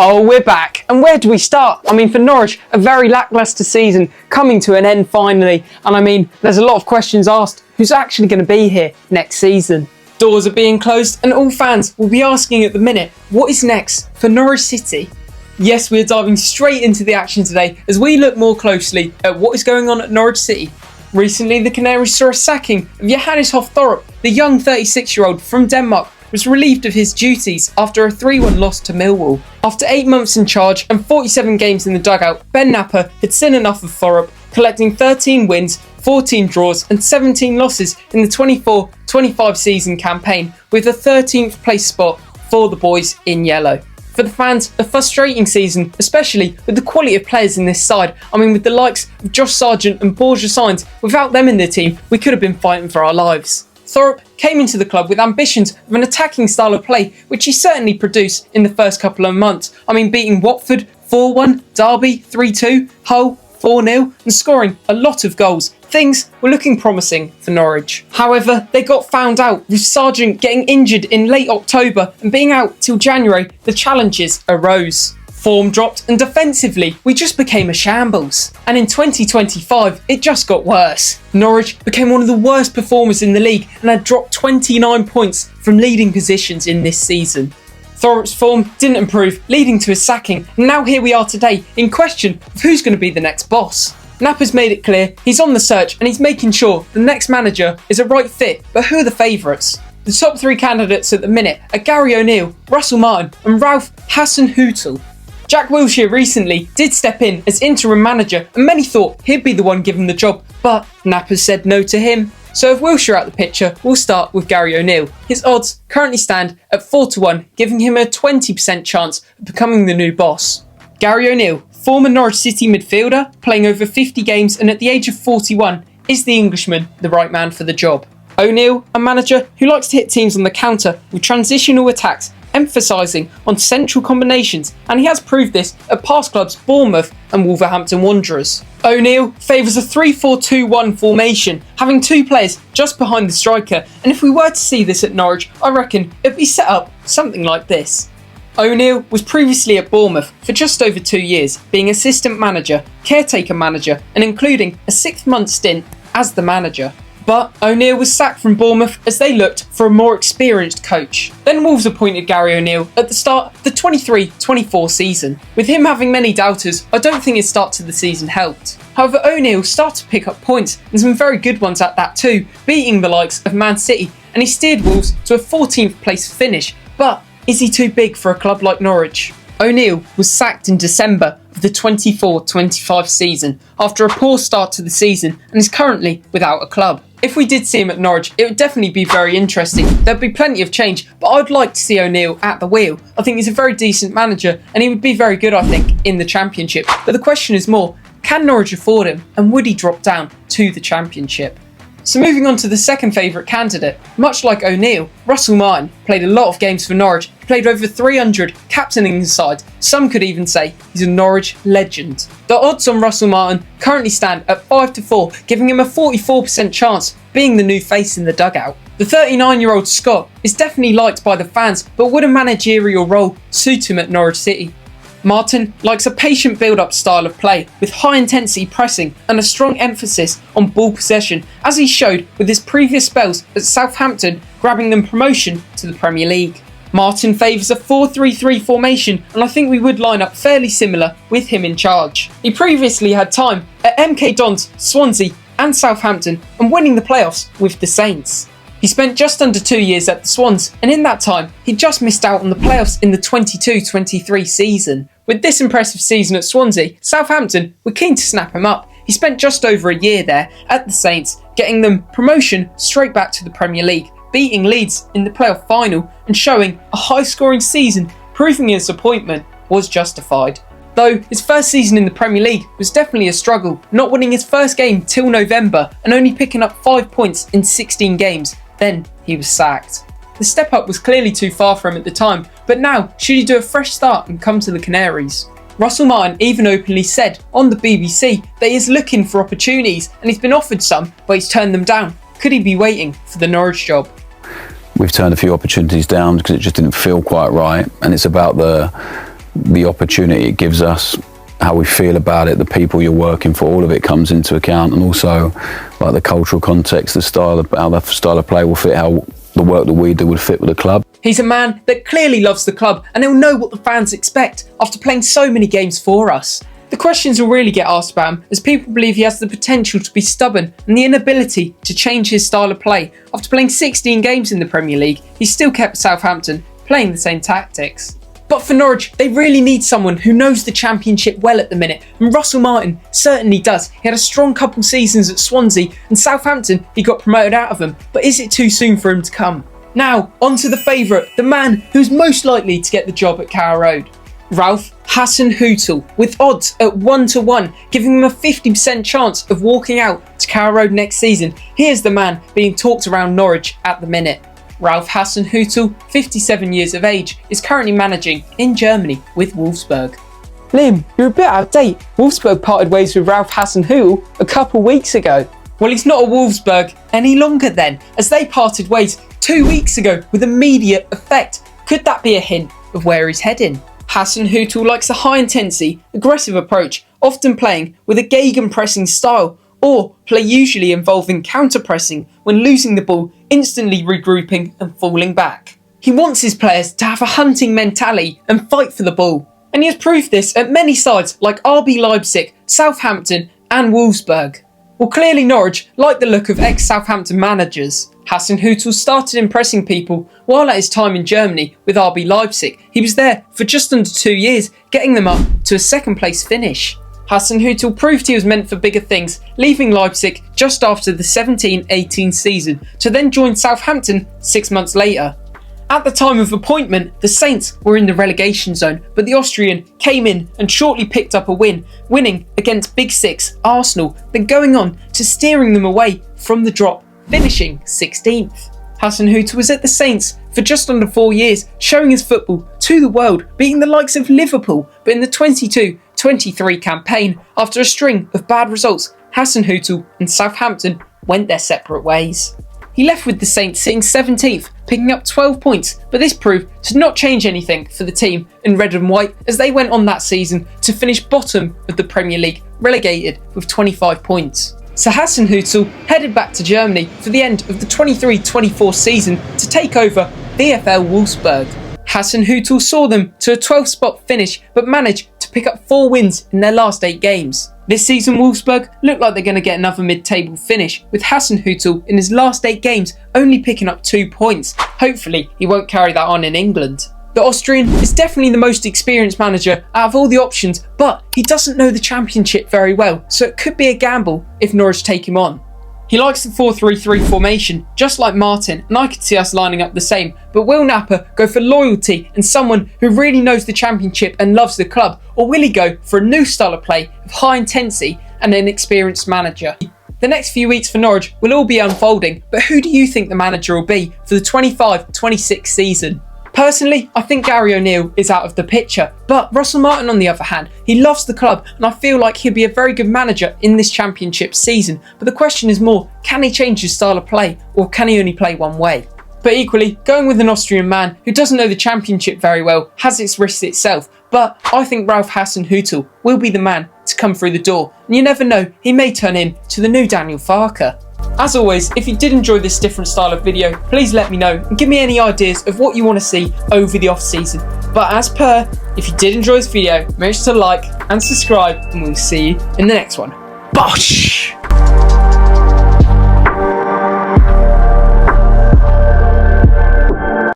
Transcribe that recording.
Oh, we're back. And where do we start? I mean, for Norwich, a very lacklustre season coming to an end finally. And I mean, there's a lot of questions asked. Who's actually going to be here next season? Doors are being closed and all fans will be asking at the minute, what is next for Norwich City? Yes, we're diving straight into the action today as we look more closely at what is going on at Norwich City. Recently, the Canaries saw a sacking of Johannes Thorup, the young 36-year-old from Denmark, was relieved of his duties after a 3-1 loss to Millwall. After 8 months in charge and 47 games in the dugout, Ben Knapper had seen enough of Thorup, collecting 13 wins, 14 draws and 17 losses in the 24-25 season campaign, with a 13th place spot for the boys in yellow. For the fans, a frustrating season, especially with the quality of players in this side. I mean, with the likes of Josh Sargent and Borja Sainz, without them in the team, we could have been fighting for our lives. Thorup came into the club with ambitions of an attacking style of play, which he certainly produced in the first couple of months. I mean, beating Watford 4-1, Derby 3-2, Hull 4-0 and scoring a lot of goals. Things were looking promising for Norwich. However, they got found out, with Sargent getting injured in late October and being out till January. The challenges arose. Form dropped and defensively, we just became a shambles. And in 2025, it just got worse. Norwich became one of the worst performers in the league and had dropped 29 points from leading positions in this season. Thorup's form didn't improve, leading to his sacking, and now here we are today, in question of who's going to be the next boss. Knapper's made it clear he's on the search and he's making sure the next manager is a right fit, but who are the favourites? The top 3 candidates at the minute are Gary O'Neill, Russell Martin and Ralph Hasenhüttl. Jack Wilshere recently did step in as interim manager and many thought he'd be the one given the job, but Knapper said no to him. So if Wilshere out the picture, we'll start with Gary O'Neill. His odds currently stand at 4-1, giving him a 20% chance of becoming the new boss. Gary O'Neill, former Norwich City midfielder, playing over 50 games and at the age of 41, is the Englishman the right man for the job. O'Neill, a manager who likes to hit teams on the counter with transitional attacks, emphasising on central combinations, and he has proved this at past clubs Bournemouth and Wolverhampton Wanderers. O'Neill favours a 3-4-2-1 formation, having 2 players just behind the striker, and if we were to see this at Norwich, I reckon it'd be set up something like this. O'Neill was previously at Bournemouth for just over 2 years, being assistant manager, caretaker manager and including a 6-month stint as the manager. But O'Neill was sacked from Bournemouth as they looked for a more experienced coach. Then Wolves appointed Gary O'Neill at the start of the 23-24 season. With him having many doubters, I don't think his start to the season helped. However, O'Neill started to pick up points, and some very good ones at that too, beating the likes of Man City, and he steered Wolves to a 14th place finish. But is he too big for a club like Norwich? O'Neill was sacked in December of the 24-25 season after a poor start to the season and is currently without a club. If we did see him at Norwich, it would definitely be very interesting. There'd be plenty of change, but I'd like to see O'Neill at the wheel. I think he's a very decent manager and he would be very good, I think, in the Championship. But the question is more, can Norwich afford him and would he drop down to the Championship? So moving on to the second favourite candidate, much like O'Neill, Russell Martin played a lot of games for Norwich. He played over 300, captaining his side. Some could even say he's a Norwich legend. The odds on Russell Martin currently stand at 5-4, giving him a 44% chance of being the new face in the dugout. The 39-year-old Scot is definitely liked by the fans, but would a managerial role suit him at Norwich City? Martin likes a patient build-up style of play with high-intensity pressing and a strong emphasis on ball possession, as he showed with his previous spells at Southampton, grabbing them promotion to the Premier League. Martin favours a 4-3-3 formation, and I think we would line up fairly similar with him in charge. He previously had time at MK Dons, Swansea and Southampton and winning the playoffs with the Saints. He spent just under 2 years at the Swans, and in that time, he just missed out on the playoffs in the 22-23 season. With this impressive season at Swansea, Southampton were keen to snap him up. He spent just over a year there at the Saints, getting them promotion straight back to the Premier League, beating Leeds in the playoff final and showing a high-scoring season, proving his appointment was justified. Though his first season in the Premier League was definitely a struggle, not winning his first game till November and only picking up 5 points in 16 games. Then he was sacked. The step up was clearly too far for him at the time, but now should he do a fresh start and come to the Canaries? Russell Martin even openly said on the BBC that he is looking for opportunities and he's been offered some, but he's turned them down. Could he be waiting for the Norwich job? We've turned a few opportunities down because it just didn't feel quite right, and it's about the the opportunity it gives us, how we feel about it, the people you're working for, all of it comes into account, and also like the cultural context, the style of how the style of play will fit, how the work that we do would fit with the club. He's a man that clearly loves the club, and he'll know what the fans expect after playing so many games for us. The questions will really get asked about him, as people believe he has the potential to be stubborn and the inability to change his style of play. After playing 16 games in the Premier League, he still kept Southampton playing the same tactics. But for Norwich, they really need someone who knows the Championship well at the minute, and Russell Martin certainly does. He had a strong couple seasons at Swansea, and Southampton, he got promoted out of them, but is it too soon for him to come? Now, on to the favourite, the man who's most likely to get the job at Carrow Road. Ralph Hasenhüttl, with odds at 1-1, giving him a 50% chance of walking out to Carrow Road next season. Here's the man being talked around Norwich at the minute. Ralph Hasenhüttl, 57 years of age, is currently managing in Germany with Wolfsburg. Liam, you're a bit out of date. Wolfsburg parted ways with Ralph Hasenhüttl a couple weeks ago. Well, he's not a Wolfsburg any longer then, as they parted ways 2 weeks ago with immediate effect. Could that be a hint of where he's heading? Hasenhüttl likes a high-intensity, aggressive approach, often playing with a gegenpressing style, or play usually involving counter-pressing when losing the ball, instantly regrouping and falling back. He wants his players to have a hunting mentality and fight for the ball, and he has proved this at many sides like RB Leipzig, Southampton and Wolfsburg. Well, clearly Norwich like the look of ex-Southampton managers. Hasenhüttl started impressing people while at his time in Germany with RB Leipzig. He was there for just under 2 years, getting them up to a second place finish. Hasenhüttl proved he was meant for bigger things, leaving Leipzig just after the 17-18 season to then join Southampton 6 months later. At the time of appointment, the Saints were in the relegation zone, but the Austrian came in and shortly picked up a win, winning against Big Six Arsenal, then going on to steering them away from the drop, finishing 16th. Hasenhüttl was at the Saints for just under 4 years, showing his football to the world, beating the likes of Liverpool, but in the 22-23 campaign, after a string of bad results, Hasenhüttl and Southampton went their separate ways. He left with the Saints sitting 17th, picking up 12 points, but this proved to not change anything for the team in red and white as they went on that season to finish bottom of the Premier League, relegated with 25 points. So Hasenhüttl headed back to Germany for the end of the 23-24 season to take over VfL Wolfsburg. Hasenhüttl saw them to a 12th spot finish, but managed to pick up 4 wins in their last 8 games. This season Wolfsburg look like they're going to get another mid-table finish, with Hasenhüttl in his last 8 games only picking up 2 points. Hopefully he won't carry that on in England. The Austrian is definitely the most experienced manager out of all the options, but he doesn't know the Championship very well, so it could be a gamble if Norwich take him on. He likes the 4-3-3 formation, just like Martin, and I could see us lining up the same, but will Knapper go for loyalty and someone who really knows the Championship and loves the club, or will he go for a new style of play of high intensity and an experienced manager? The next few weeks for Norwich will all be unfolding, but who do you think the manager will be for the 25-26 season? Personally, I think Gary O'Neill is out of the picture, but Russell Martin on the other hand, he loves the club and I feel like he'll be a very good manager in this Championship season, but the question is more, can he change his style of play or can he only play one way? But equally, going with an Austrian man who doesn't know the Championship very well has its risks itself, but I think Ralph Hasenhüttl will be the man to come through the door, and you never know, he may turn into the new Daniel Farke. As always, if you did enjoy this different style of video, please let me know and give me any ideas of what you want to see over the off season. But as per, if you did enjoy this video, make sure to like and subscribe and we'll see you in the next one. Bosh!